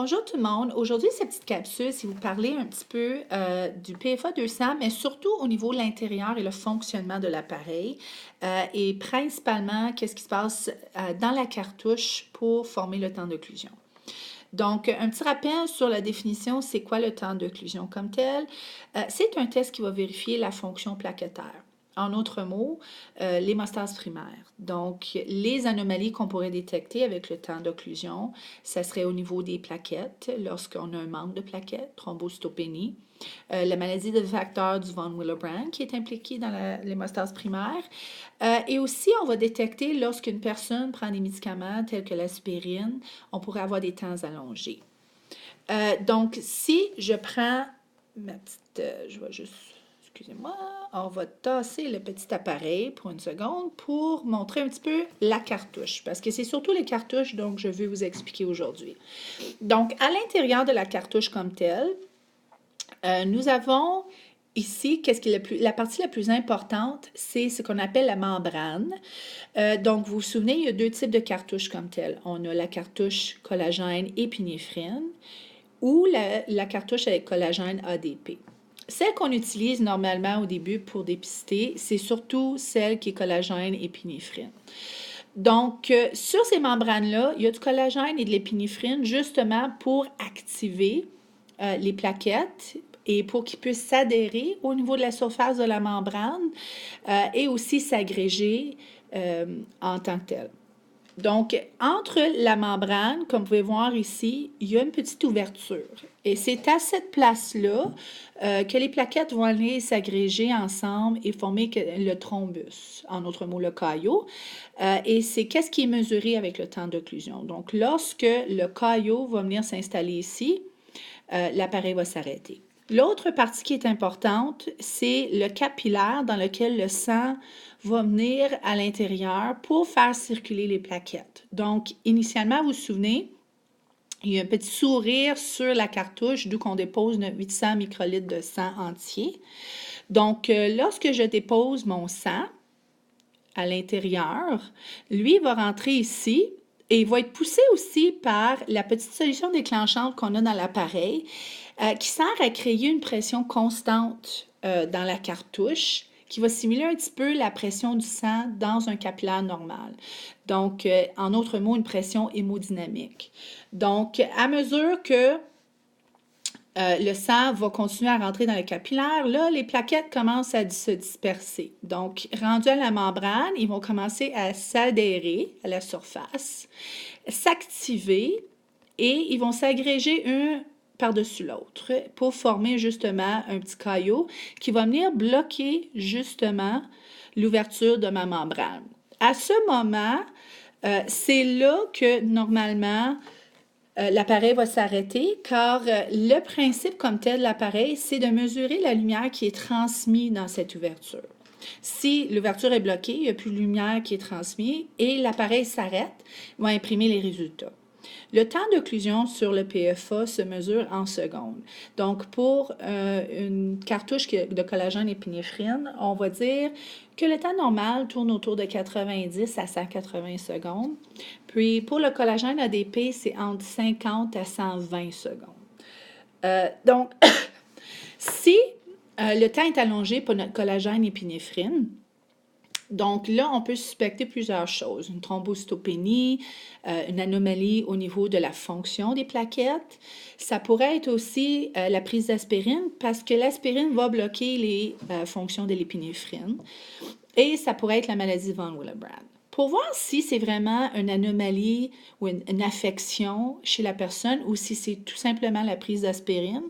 Bonjour tout le monde. Aujourd'hui, cette petite capsule, c'est vous parler un petit peu du PFA 200, mais surtout au niveau de l'intérieur et le fonctionnement de l'appareil, et principalement qu'est-ce qui se passe dans la cartouche pour former le temps d'occlusion. Donc, un petit rappel sur la définition, c'est quoi le temps d'occlusion comme tel? C'est un test qui va vérifier la fonction plaquettaire. En autres mots, l'hémostase primaire. Donc, les anomalies qu'on pourrait détecter avec le temps d'occlusion, ça serait au niveau des plaquettes, lorsqu'on a un manque de plaquettes, thrombocytopénie, la maladie de facteur du von Willebrand qui est impliquée dans l'hémostase primaire. Et aussi, on va détecter lorsqu'une personne prend des médicaments tels que l'aspirine, on pourrait avoir des temps allongés. Donc, si je prends ma petite, je vais juste, excusez-moi, on va tasser le petit appareil pour une seconde pour montrer un petit peu la cartouche, parce que c'est surtout les cartouches dont je veux vous expliquer aujourd'hui. Donc, à l'intérieur de la cartouche comme telle, nous avons ici, la partie la plus importante, c'est ce qu'on appelle la membrane. Donc, vous vous souvenez, il y a deux types de cartouches comme telles. On a la cartouche collagène épinéphrine ou la cartouche avec collagène ADP. Celle qu'on utilise normalement au début pour dépister, c'est surtout celle qui est collagène épinéphrine. Donc, sur ces membranes-là, il y a du collagène et de l'épinéphrine justement pour activer les plaquettes et pour qu'ils puissent s'adhérer au niveau de la surface de la membrane et aussi s'agréger en tant que tel. Donc, entre la membrane, comme vous pouvez voir ici, il y a une petite ouverture. Et c'est à cette place-là que les plaquettes vont aller s'agréger ensemble et former le thrombus, en d'autres mots, le caillot. Et c'est qu'est-ce qui est mesuré avec le temps d'occlusion. Donc, lorsque le caillot va venir s'installer ici, l'appareil va s'arrêter. L'autre partie qui est importante, c'est le capillaire dans lequel le sang va venir à l'intérieur pour faire circuler les plaquettes. Donc, initialement, vous vous souvenez, il y a un petit sourire sur la cartouche d'où qu'on dépose 800 microlitres de sang entier. Donc, lorsque je dépose mon sang à l'intérieur, lui va rentrer ici et il va être poussé aussi par la petite solution déclenchante qu'on a dans l'appareil qui sert à créer une pression constante dans la cartouche qui va simuler un petit peu la pression du sang dans un capillaire normal. Donc, en d'autres mots, une pression hémodynamique. Donc, à mesure que le sang va continuer à rentrer dans le capillaire, là, les plaquettes commencent à se disperser. Donc, rendu à la membrane, ils vont commencer à s'adhérer à la surface, s'activer et ils vont s'agréger un par-dessus l'autre pour former justement un petit caillot qui va venir bloquer justement l'ouverture de ma membrane. À ce moment, c'est là que normalement l'appareil va s'arrêter car le principe comme tel de l'appareil, c'est de mesurer la lumière qui est transmise dans cette ouverture. Si l'ouverture est bloquée, il n'y a plus de lumière qui est transmise et l'appareil s'arrête, il va imprimer les résultats. Le temps d'occlusion sur le PFA se mesure en secondes. Donc, pour une cartouche de collagène épinéphrine, on va dire que le temps normal tourne autour de 90 à 180 secondes. Puis, pour le collagène ADP, c'est entre 50 à 120 secondes. Donc, si le temps est allongé pour notre collagène épinéphrine, donc là, on peut suspecter plusieurs choses. Une thrombocytopénie, une anomalie au niveau de la fonction des plaquettes. Ça pourrait être aussi la prise d'aspirine parce que l'aspirine va bloquer les fonctions de l'épinéphrine. Et ça pourrait être la maladie de von Willebrand. Pour voir si c'est vraiment une anomalie ou une affection chez la personne ou si c'est tout simplement la prise d'aspirine,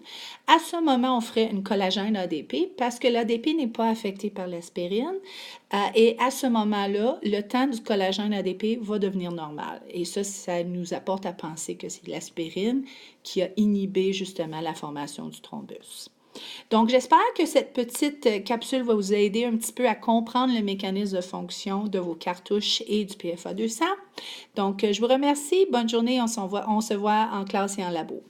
à ce moment, on ferait une collagène ADP parce que l'ADP n'est pas affecté par l'aspirine. Et à ce moment-là, le temps du collagène ADP va devenir normal. Et ça nous apporte à penser que c'est l'aspirine qui a inhibé justement la formation du thrombus. Donc, j'espère que cette petite capsule va vous aider un petit peu à comprendre le mécanisme de fonction de vos cartouches et du PFA 200. Donc, je vous remercie. Bonne journée. On se voit en classe et en labo.